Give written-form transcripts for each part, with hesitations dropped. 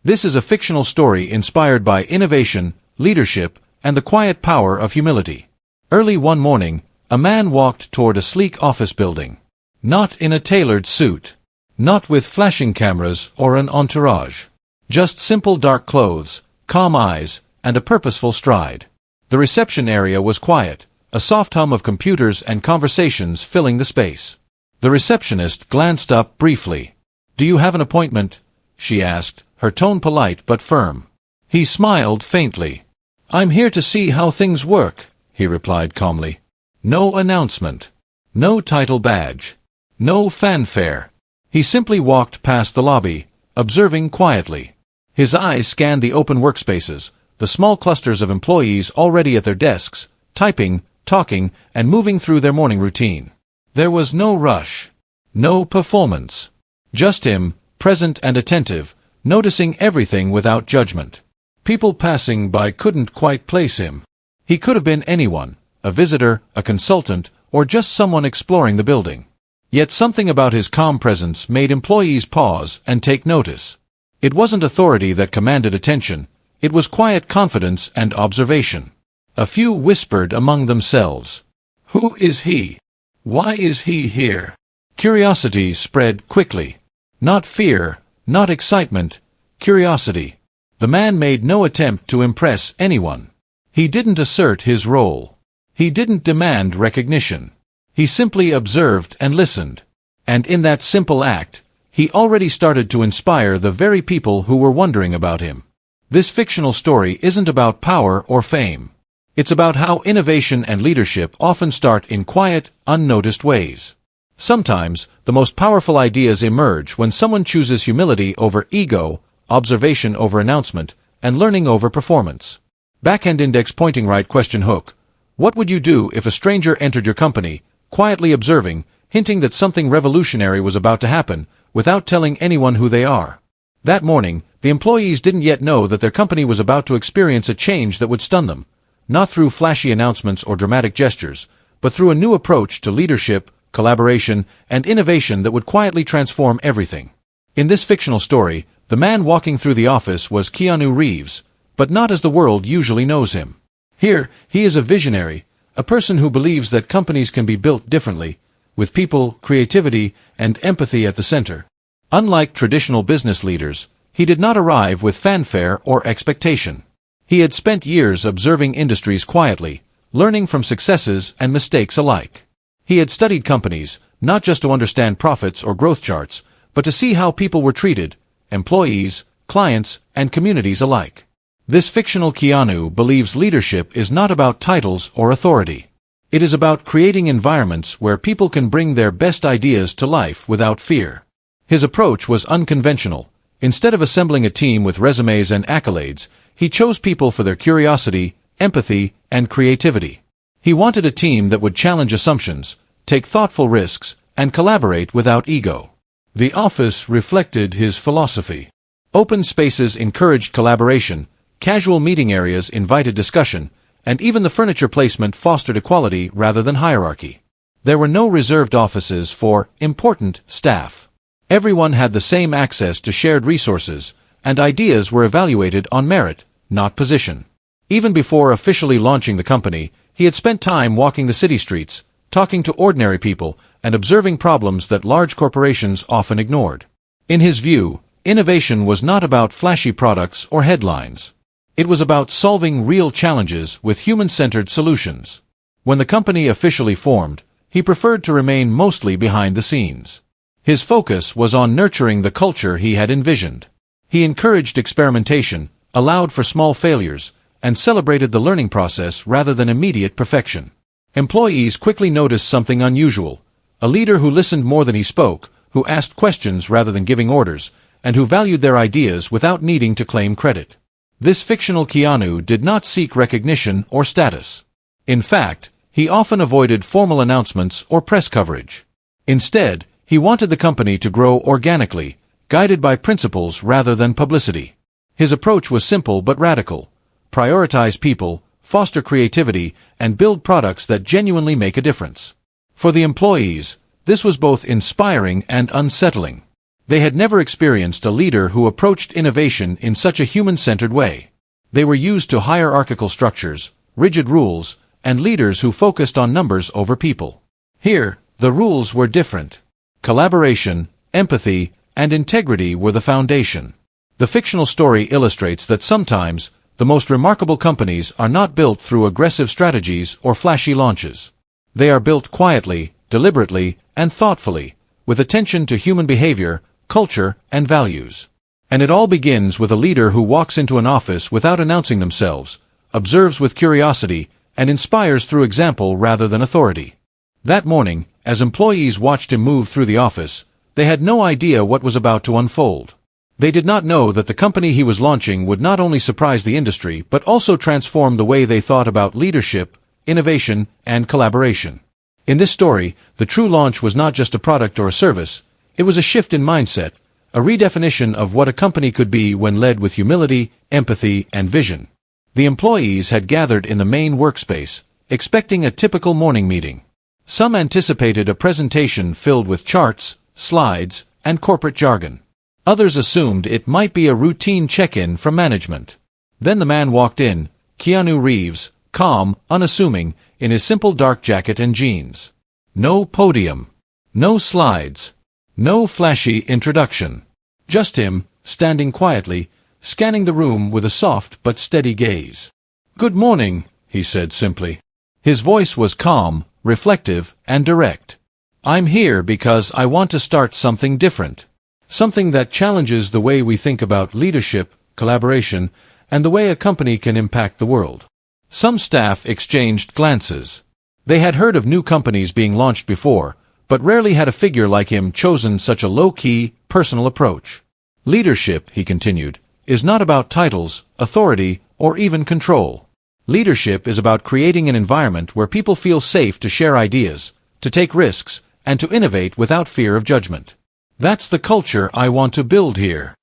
This is a fictional story inspired by innovation, leadership, and the quiet power of humility. Early one morning, a man walked toward a sleek office building. Not in a tailored suit. Not with flashing cameras or an entourage. Just simple dark clothes, calm eyes, and a purposeful stride. The reception area was quiet, a soft hum of computers and conversations filling the space. The receptionist glanced up briefly. "Do you have an appointment?" she asked, her tone polite but firm. He smiled faintly. "I'm here to see how things work," he replied calmly. No announcement. No title badge. No fanfare. He simply walked past the lobby, observing quietly. His eyes scanned the open workspaces, the small clusters of employees already at their desks, typing, talking, and moving through their morning routine. There was no rush. No performance. Just him, present and attentive, noticing everything without judgment. People passing by couldn't quite place him. He could have been anyone, a visitor, a consultant, or just someone exploring the building. Yet something about his calm presence made employees pause and take notice. It wasn't authority that commanded attention, it was quiet confidence and observation. A few whispered among themselves. "Who is he? Why is he here?" Curiosity spread quickly. Not fear, not excitement, curiosity. The man made no attempt to impress anyone. He didn't assert his role. He didn't demand recognition. He simply observed and listened. And in that simple act, he already started to inspire the very people who were wondering about him. This fictional story isn't about power or fame. It's about how innovation and leadership often start in quiet, unnoticed ways. Sometimes, the most powerful ideas emerge when someone chooses humility over ego, observation over announcement, and learning over performance. Backhand index pointing right question hook. What would you do if a stranger entered your company, quietly observing, hinting that something revolutionary was about to happen, without telling anyone who they are? That morning, the employees didn't yet know that their company was about to experience a change that would stun them, not through flashy announcements or dramatic gestures, but through a new approach to leadership, collaboration, and innovation that would quietly transform everything. In this fictional story, the man walking through the office was Keanu Reeves, but not as the world usually knows him. Here, he is a visionary, a person who believes that companies can be built differently, with people, creativity, and empathy at the center. Unlike traditional business leaders, he did not arrive with fanfare or expectation. He had spent years observing industries quietly, learning from successes and mistakes alike. He had studied companies, not just to understand profits or growth charts, but to see how people were treated, employees, clients, and communities alike. This fictional Keanu believes leadership is not about titles or authority. It is about creating environments where people can bring their best ideas to life without fear. His approach was unconventional. Instead of assembling a team with resumes and accolades, he chose people for their curiosity, empathy, and creativity. He wanted a team that would challenge assumptions, take thoughtful risks, and collaborate without ego. The office reflected his philosophy. Open spaces encouraged collaboration, casual meeting areas invited discussion, and even the furniture placement fostered equality rather than hierarchy. There were no reserved offices for important staff. Everyone had the same access to shared resources, and ideas were evaluated on merit, not position. Even before officially launching the company, he had spent time walking the city streets, talking to ordinary people, and observing problems that large corporations often ignored. In his view, innovation was not about flashy products or headlines. It was about solving real challenges with human-centered solutions. When the company officially formed, he preferred to remain mostly behind the scenes. His focus was on nurturing the culture he had envisioned. He encouraged experimentation, allowed for small failures, and celebrated the learning process rather than immediate perfection. Employees quickly noticed something unusual: a leader who listened more than he spoke, who asked questions rather than giving orders, and who valued their ideas without needing to claim credit. This fictional Keanu did not seek recognition or status. In fact, he often avoided formal announcements or press coverage. Instead, he wanted the company to grow organically, guided by principles rather than publicity. His approach was simple but radical: prioritize people, foster creativity, and build products that genuinely make a difference. For the employees, this was both inspiring and unsettling. They had never experienced a leader who approached innovation in such a human-centered way. They were used to hierarchical structures, rigid rules, and leaders who focused on numbers over people. Here, the rules were different. Collaboration, empathy, and integrity were the foundation. The fictional story illustrates that sometimes, the most remarkable companies are not built through aggressive strategies or flashy launches. They are built quietly, deliberately, and thoughtfully, with attention to human behavior, culture, and values. And it all begins with a leader who walks into an office without announcing themselves, observes with curiosity, and inspires through example rather than authority. That morning, as employees watched him move through the office, they had no idea what was about to unfold. They did not know that the company he was launching would not only surprise the industry but also transform the way they thought about leadership, innovation, and collaboration. In this story, the true launch was not just a product or a service, it was a shift in mindset, a redefinition of what a company could be when led with humility, empathy, and vision. The employees had gathered in the main workspace, expecting a typical morning meeting. Some anticipated a presentation filled with charts, slides, and corporate jargon. Others assumed it might be a routine check-in from management. Then the man walked in, Keanu Reeves, calm, unassuming, in his simple dark jacket and jeans. No podium. No slides. No flashy introduction. Just him, standing quietly, scanning the room with a soft but steady gaze. "Good morning," he said simply. His voice was calm, reflective, and direct. "I'm here because I want to start something different. Something that challenges the way we think about leadership, collaboration, and the way a company can impact the world." Some staff exchanged glances. They had heard of new companies being launched before, but rarely had a figure like him chosen such a low-key, personal approach. "Leadership," he continued, "is not about titles, authority, or even control. Leadership is about creating an environment where people feel safe to share ideas, to take risks, and to innovate without fear of judgment. That's the culture I want to build here."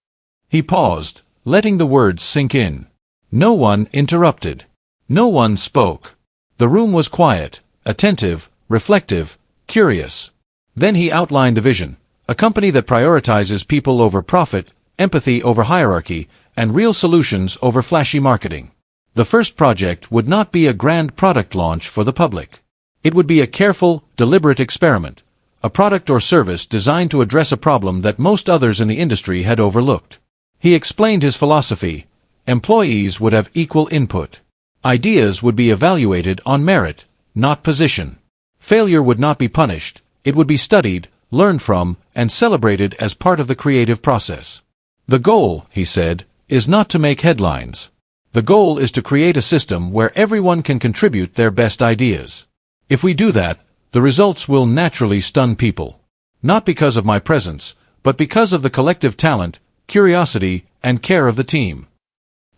He paused, letting the words sink in. No one interrupted. No one spoke. The room was quiet, attentive, reflective, curious. Then he outlined the vision, a company that prioritizes people over profit, empathy over hierarchy, and real solutions over flashy marketing. The first project would not be a grand product launch for the public. It would be a careful, deliberate experiment, a product or service designed to address a problem that most others in the industry had overlooked. He explained his philosophy. Employees would have equal input. Ideas would be evaluated on merit, not position. Failure would not be punished, it would be studied, learned from, and celebrated as part of the creative process. The goal, he said, is not to make headlines. The goal is to create a system where everyone can contribute their best ideas. If we do that, the results will naturally stun people. Not because of my presence, but because of the collective talent, curiosity, and care of the team.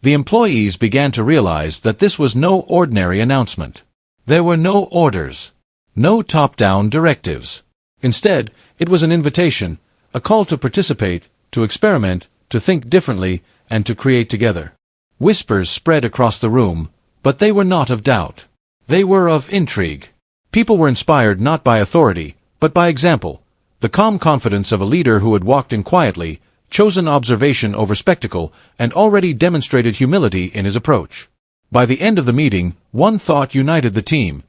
The employees began to realize that this was no ordinary announcement. There were no orders. No top-down directives. Instead, it was an invitation, a call to participate, to experiment, to think differently, and to create together. Whispers spread across the room, but they were not of doubt. They were of intrigue. People were inspired not by authority, but by example, the calm confidence of a leader who had walked in quietly, chosen observation over spectacle, and already demonstrated humility in his approach. By the end of the meeting, one thought united the team.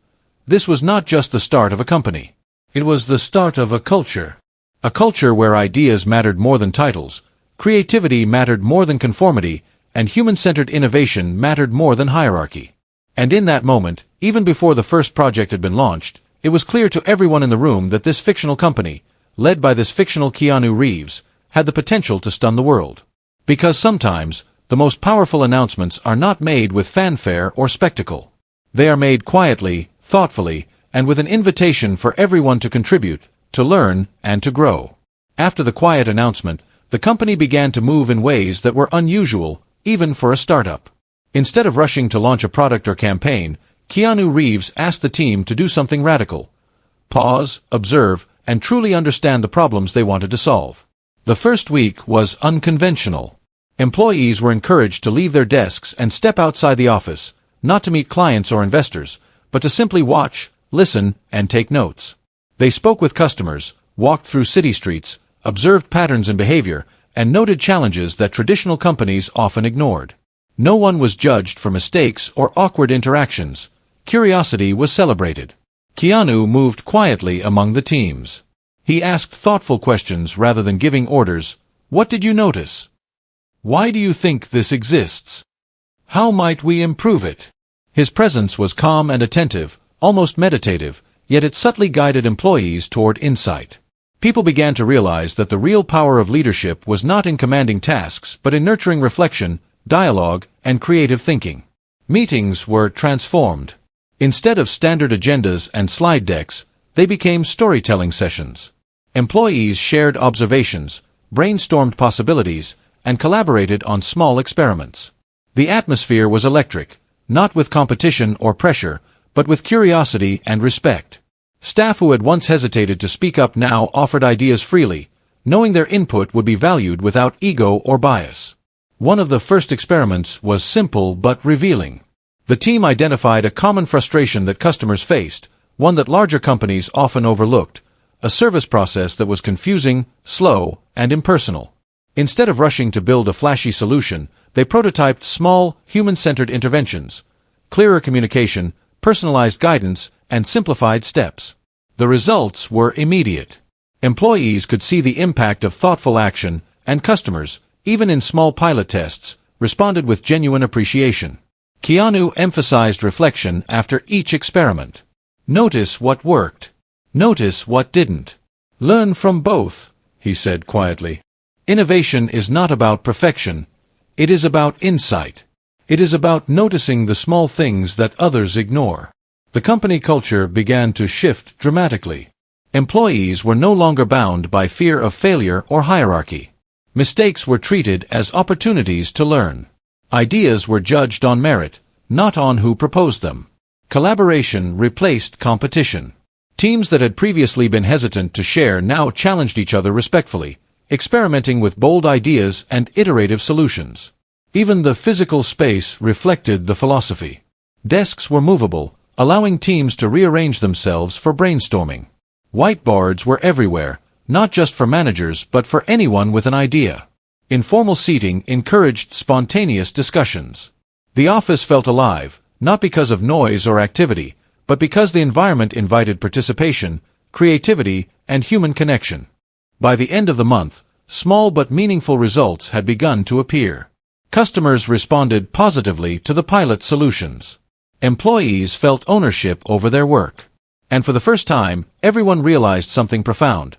This was not just the start of a company. It was the start of a culture. A culture where ideas mattered more than titles, creativity mattered more than conformity, and human-centered innovation mattered more than hierarchy. And in that moment, even before the first project had been launched, it was clear to everyone in the room that this fictional company, led by this fictional Keanu Reeves, had the potential to stun the world. Because sometimes, the most powerful announcements are not made with fanfare or spectacle. They are made quietly, thoughtfully, and with an invitation for everyone to contribute, to learn, and to grow. After the quiet announcement, the company began to move in ways that were unusual, even for a startup. Instead of rushing to launch a product or campaign, Keanu Reeves asked the team to do something radical. Pause, observe, and truly understand the problems they wanted to solve. The first week was unconventional. Employees were encouraged to leave their desks and step outside the office, not to meet clients or investors, but to simply watch, listen, and take notes. They spoke with customers, walked through city streets, observed patterns in behavior, and noted challenges that traditional companies often ignored. No one was judged for mistakes or awkward interactions. Curiosity was celebrated. Keanu moved quietly among the teams. He asked thoughtful questions rather than giving orders. What did you notice? Why do you think this exists? How might we improve it? His presence was calm and attentive, almost meditative, yet it subtly guided employees toward insight. People began to realize that the real power of leadership was not in commanding tasks but in nurturing reflection, dialogue, and creative thinking. Meetings were transformed. Instead of standard agendas and slide decks, they became storytelling sessions. Employees shared observations, brainstormed possibilities, and collaborated on small experiments. The atmosphere was electric, not with competition or pressure, but with curiosity and respect. Staff who had once hesitated to speak up now offered ideas freely, knowing their input would be valued without ego or bias. One of the first experiments was simple but revealing. The team identified a common frustration that customers faced, one that larger companies often overlooked: a service process that was confusing, slow, and impersonal. Instead of rushing to build a flashy solution, they prototyped small, human-centered interventions: clearer communication, personalized guidance, and simplified steps. The results were immediate. Employees could see the impact of thoughtful action, and customers, even in small pilot tests, responded with genuine appreciation. Keanu emphasized reflection after each experiment. Notice what worked. Notice what didn't. Learn from both, he said quietly. Innovation is not about perfection. It is about insight. It is about noticing the small things that others ignore. The company culture began to shift dramatically. Employees were no longer bound by fear of failure or hierarchy. Mistakes were treated as opportunities to learn. Ideas were judged on merit, not on who proposed them. Collaboration replaced competition. Teams that had previously been hesitant to share now challenged each other respectfully, experimenting with bold ideas and iterative solutions. Even the physical space reflected the philosophy. Desks were movable, allowing teams to rearrange themselves for brainstorming. Whiteboards were everywhere, not just for managers but for anyone with an idea. Informal seating encouraged spontaneous discussions. The office felt alive, not because of noise or activity, but because the environment invited participation, creativity, and human connection. By the end of the month, small but meaningful results had begun to appear. Customers responded positively to the pilot solutions. Employees felt ownership over their work. And for the first time, everyone realized something profound.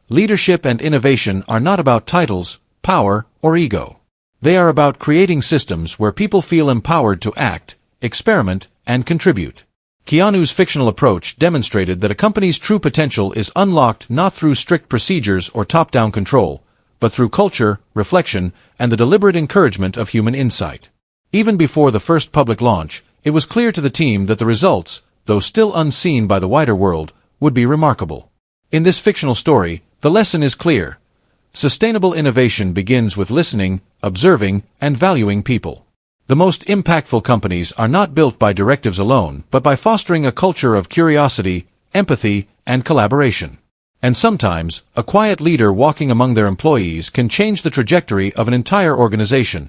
Leadership and innovation are not about titles, power, or ego. They are about creating systems where people feel empowered to act, experiment, and contribute. Keanu's fictional approach demonstrated that a company's true potential is unlocked not through strict procedures or top-down control, but through culture, reflection, and the deliberate encouragement of human insight. Even before the first public launch, it was clear to the team that the results, though still unseen by the wider world, would be remarkable. In this fictional story, the lesson is clear. Sustainable innovation begins with listening, observing, and valuing people. The most impactful companies are not built by directives alone, but by fostering a culture of curiosity, empathy, and collaboration. And sometimes, a quiet leader walking among their employees can change the trajectory of an entire organization,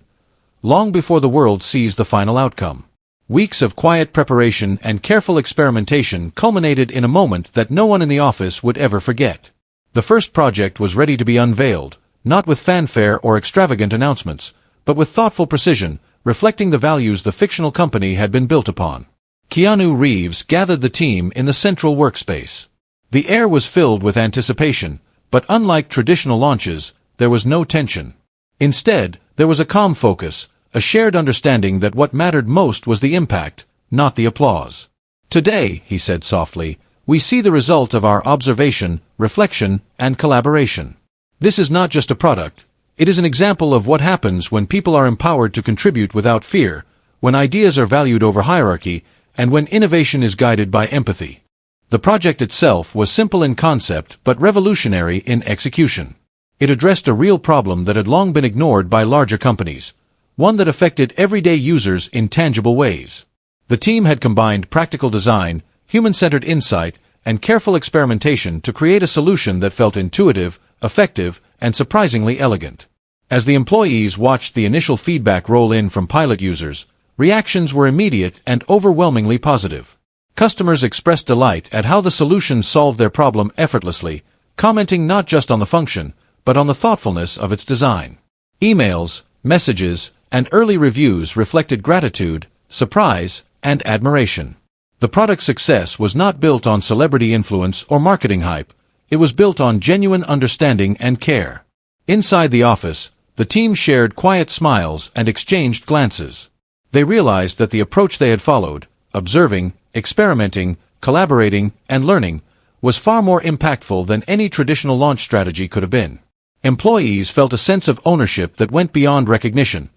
long before the world sees the final outcome. Weeks of quiet preparation and careful experimentation culminated in a moment that no one in the office would ever forget. The first project was ready to be unveiled, not with fanfare or extravagant announcements, but with thoughtful precision, reflecting the values the fictional company had been built upon. Keanu Reeves gathered the team in the central workspace. The air was filled with anticipation, but unlike traditional launches, there was no tension. Instead, there was a calm focus, a shared understanding that what mattered most was the impact, not the applause. Today, he said softly, we see the result of our observation, reflection, and collaboration. This is not just a product. It is an example of what happens when people are empowered to contribute without fear, when ideas are valued over hierarchy, and when innovation is guided by empathy. The project itself was simple in concept but revolutionary in execution. It addressed a real problem that had long been ignored by larger companies, one that affected everyday users in tangible ways. The team had combined practical design, human-centered insight, and careful experimentation to create a solution that felt intuitive, effective, and surprisingly elegant. As the employees watched the initial feedback roll in from pilot users, reactions were immediate and overwhelmingly positive. Customers expressed delight at how the solution solved their problem effortlessly, commenting not just on the function, but on the thoughtfulness of its design. Emails, messages, and early reviews reflected gratitude, surprise, and admiration. The product's success was not built on celebrity influence or marketing hype, it was built on genuine understanding and care. Inside the office, the team shared quiet smiles and exchanged glances. They realized that the approach they had followed, observing, experimenting, collaborating, and learning, was far more impactful than any traditional launch strategy could have been. Employees felt a sense of ownership that went beyond recognition.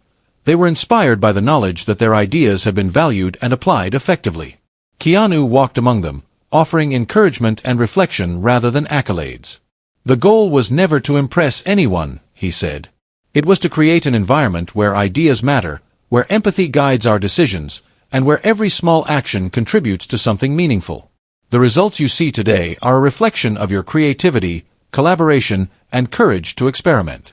They were inspired by the knowledge that their ideas had been valued and applied effectively. Keanu walked among them, offering encouragement and reflection rather than accolades. The goal was never to impress anyone, he said. It was to create an environment where ideas matter, where empathy guides our decisions, and where every small action contributes to something meaningful. The results you see today are a reflection of your creativity, collaboration, and courage to experiment.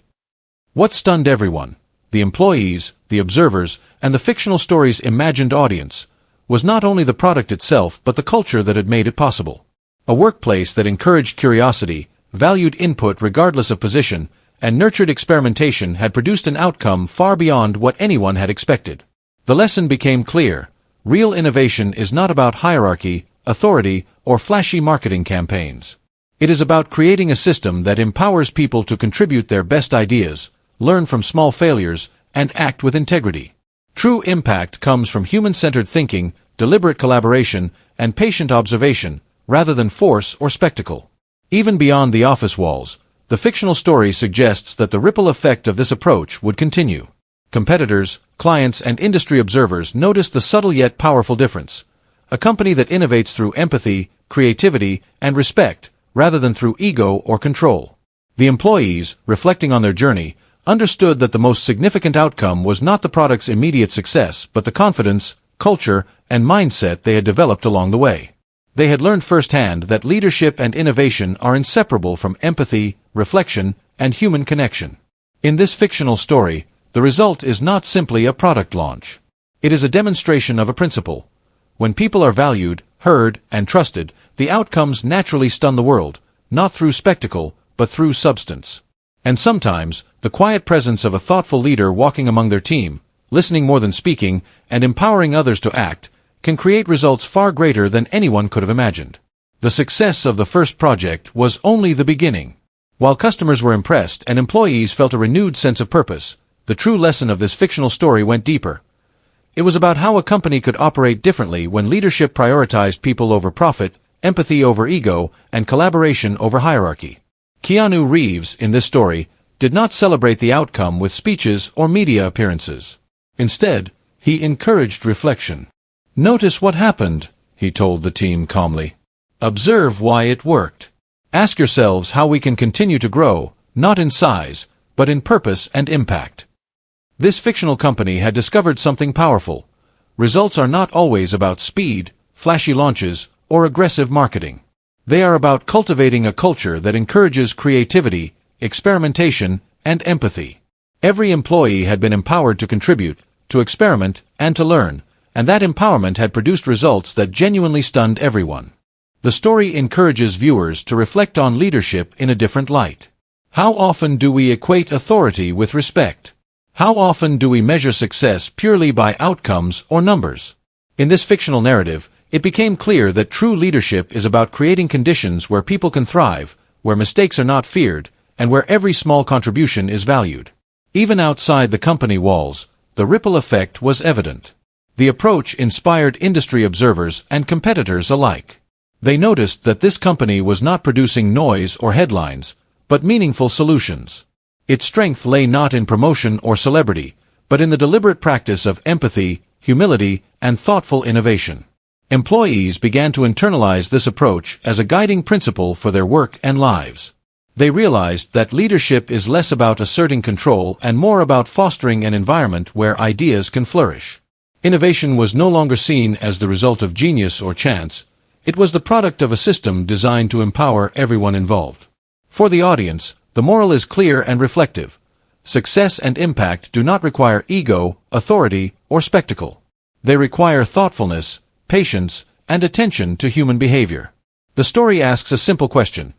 What stunned everyone, the employees, the observers, and the fictional story's imagined audience, was not only the product itself but the culture that had made it possible. A workplace that encouraged curiosity, valued input regardless of position, and nurtured experimentation had produced an outcome far beyond what anyone had expected. The lesson became clear: real innovation is not about hierarchy, authority, or flashy marketing campaigns. It is about creating a system that empowers people to contribute their best ideas, learn from small failures, and act with integrity. True impact comes from human-centered thinking, deliberate collaboration, and patient observation, rather than force or spectacle. Even beyond the office walls, the fictional story suggests that the ripple effect of this approach would continue. Competitors, clients, and industry observers noticed the subtle yet powerful difference. A company that innovates through empathy, creativity, and respect, rather than through ego or control. The employees, reflecting on their journey, understood that the most significant outcome was not the product's immediate success but the confidence, culture, and mindset they had developed along the way. They had learned firsthand that leadership and innovation are inseparable from empathy, reflection, and human connection. In this fictional story, the result is not simply a product launch. It is a demonstration of a principle. When people are valued, heard, and trusted, the outcomes naturally stun the world, not through spectacle, but through substance. And sometimes, the quiet presence of a thoughtful leader walking among their team, listening more than speaking, and empowering others to act, can create results far greater than anyone could have imagined. The success of the first project was only the beginning. While customers were impressed and employees felt a renewed sense of purpose, the true lesson of this fictional story went deeper. It was about how a company could operate differently when leadership prioritized people over profit, empathy over ego, and collaboration over hierarchy. Keanu Reeves, in this story, did not celebrate the outcome with speeches or media appearances. Instead, he encouraged reflection. "Notice what happened," he told the team calmly. "Observe why it worked. Ask yourselves how we can continue to grow, not in size, but in purpose and impact." This fictional company had discovered something powerful. Results are not always about speed, flashy launches, or aggressive marketing. They are about cultivating a culture that encourages creativity, experimentation, and empathy. Every employee had been empowered to contribute, to experiment, and to learn, and that empowerment had produced results that genuinely stunned everyone. The story encourages viewers to reflect on leadership in a different light. How often do we equate authority with respect? How often do we measure success purely by outcomes or numbers? In this fictional narrative, it became clear that true leadership is about creating conditions where people can thrive, where mistakes are not feared, and where every small contribution is valued. Even outside the company walls, the ripple effect was evident. The approach inspired industry observers and competitors alike. They noticed that this company was not producing noise or headlines, but meaningful solutions. Its strength lay not in promotion or celebrity, but in the deliberate practice of empathy, humility, and thoughtful innovation. Employees began to internalize this approach as a guiding principle for their work and lives. They realized that leadership is less about asserting control and more about fostering an environment where ideas can flourish. Innovation was no longer seen as the result of genius or chance. It was the product of a system designed to empower everyone involved. For the audience, The moral is clear and reflective. Success and impact do not require ego, authority, or spectacle. They require thoughtfulness, patience, and attention to human behavior. The story asks a simple question.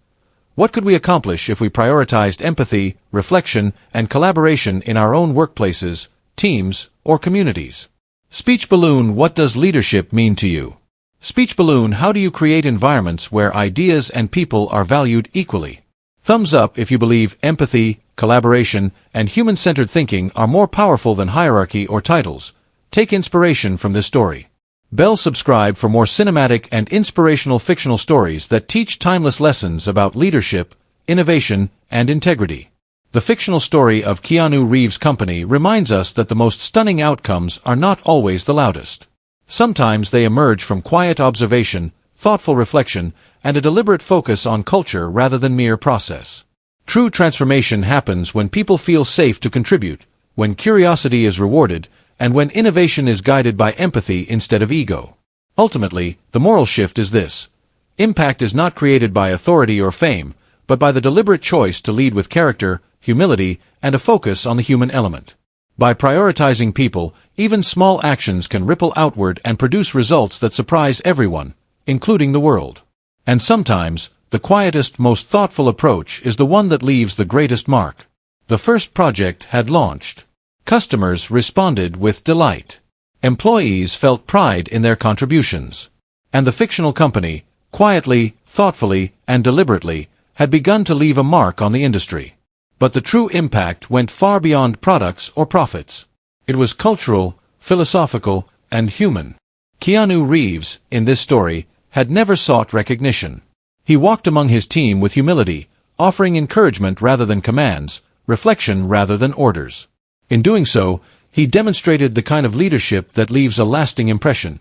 What could we accomplish if we prioritized empathy, reflection, and collaboration in our own workplaces, teams, or communities? Speech balloon. What does leadership mean to you? Speech balloon. How do you create environments where ideas and people are valued equally? Thumbs up if you believe empathy, collaboration, and human-centered thinking are more powerful than hierarchy or titles. Take inspiration from this story. Bell subscribe for more cinematic and inspirational fictional stories that teach timeless lessons about leadership, innovation, and integrity. The fictional story of Keanu Reeves' company reminds us that the most stunning outcomes are not always the loudest. Sometimes they emerge from quiet observation, thoughtful reflection, and a deliberate focus on culture rather than mere process. True transformation happens when people feel safe to contribute, when curiosity is rewarded, and when innovation is guided by empathy instead of ego. Ultimately, the moral shift is this. Impact is not created by authority or fame, but by the deliberate choice to lead with character, humility, and a focus on the human element. By prioritizing people, even small actions can ripple outward and produce results that surprise everyone, including the world. And sometimes, the quietest, most thoughtful approach is the one that leaves the greatest mark. The first project had launched. Customers responded with delight. Employees felt pride in their contributions. And the fictional company, quietly, thoughtfully, and deliberately, had begun to leave a mark on the industry. But the true impact went far beyond products or profits. It was cultural, philosophical, and human. Keanu Reeves, in this story, had never sought recognition. He walked among his team with humility, offering encouragement rather than commands, reflection rather than orders. In doing so, he demonstrated the kind of leadership that leaves a lasting impression,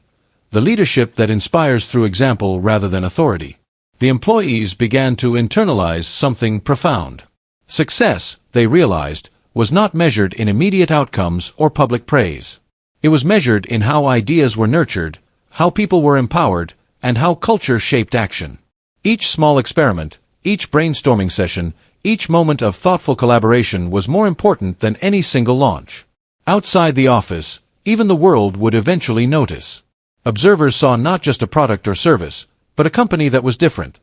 the leadership that inspires through example rather than authority. The employees began to internalize something profound. Success, they realized, was not measured in immediate outcomes or public praise. It was measured in how ideas were nurtured, how people were empowered, and how culture shaped action. Each small experiment, each brainstorming session, each moment of thoughtful collaboration was more important than any single launch. Outside the office, even the world would eventually notice. Observers saw not just a product or service, but a company that was different,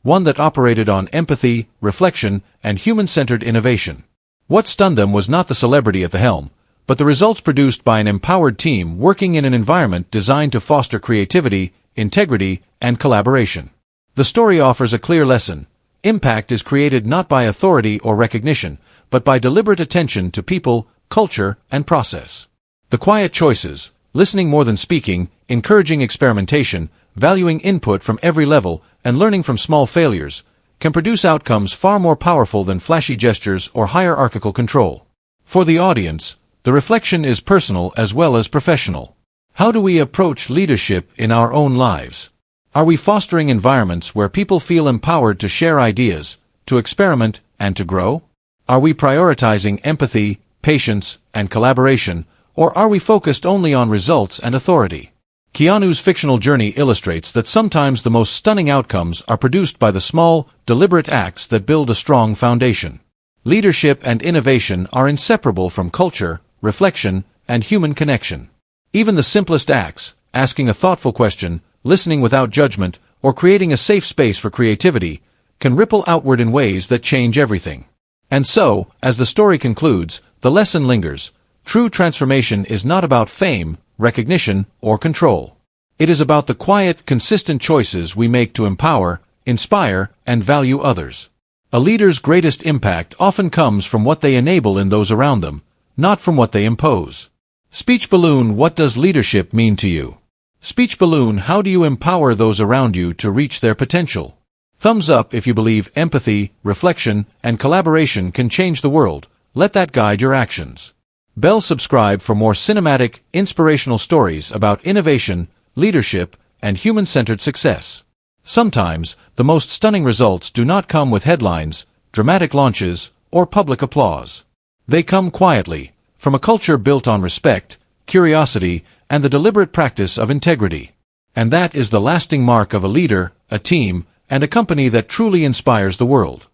one that operated on empathy, reflection, and human-centered innovation. What stunned them was not the celebrity at the helm, but the results produced by an empowered team working in an environment designed to foster creativity, integrity, and collaboration. The story offers a clear lesson. Impact is created not by authority or recognition, but by deliberate attention to people, culture, and process. The quiet choices, listening more than speaking, encouraging experimentation, valuing input from every level, and learning from small failures, can produce outcomes far more powerful than flashy gestures or hierarchical control. For the audience, the reflection is personal as well as professional. How do we approach leadership in our own lives? Are we fostering environments where people feel empowered to share ideas, to experiment, and to grow? Are we prioritizing empathy, patience, and collaboration, or are we focused only on results and authority? Keanu's fictional journey illustrates that sometimes the most stunning outcomes are produced by the small, deliberate acts that build a strong foundation. Leadership and innovation are inseparable from culture, reflection, and human connection. Even the simplest acts, asking a thoughtful question, listening without judgment, or creating a safe space for creativity, can ripple outward in ways that change everything. And so, as the story concludes, the lesson lingers. True transformation is not about fame, recognition, or control. It is about the quiet, consistent choices we make to empower, inspire, and value others. A leader's greatest impact often comes from what they enable in those around them, not from what they impose. Speech balloon. What does leadership mean to you? Speech balloon. How do you empower those around you to reach their potential? Thumbs up if you believe empathy, reflection, and collaboration can change the world. Let that guide your actions. Bell subscribe for more cinematic, inspirational stories about innovation, leadership, and human-centered success. Sometimes, the most stunning results do not come with headlines, dramatic launches, or public applause. They come quietly, from a culture built on respect, curiosity, and the deliberate practice of integrity. And that is the lasting mark of a leader, a team, and a company that truly inspires the world.